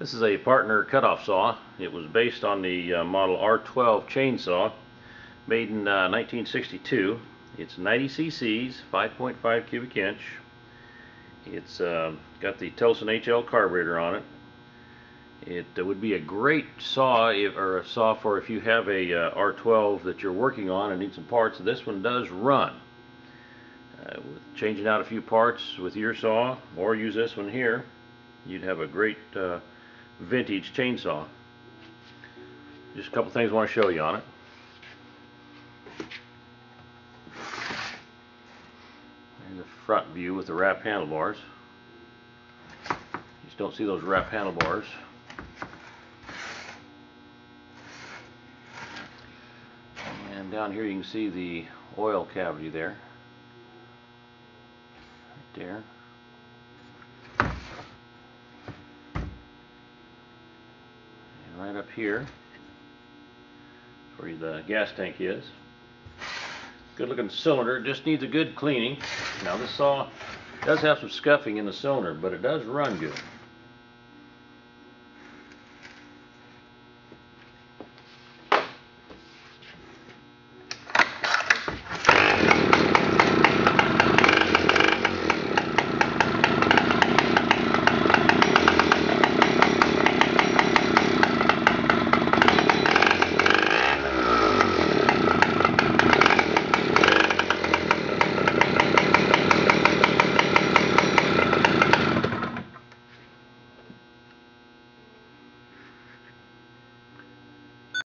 This is a Partner cutoff saw. It was based on the model R12 chainsaw, made in 1962. It's 90 cc's, 5.5 cubic inch. It's got the Tilson HL carburetor on it. It would be a great saw, or a saw for if you have a R12 that you're working on and need some parts. This one does run. With changing out a few parts with your saw, or use this one here, you'd have a great vintage chainsaw. Just a couple things I want to show you on it. There's the front view with the wrap handlebars. You just don't see those wrap handlebars. And down here you can see the oil cavity there. Right there. And right up here, where the gas tank is. Good looking cylinder, just needs a good cleaning. Now this saw does have some scuffing in the cylinder, but it does run good.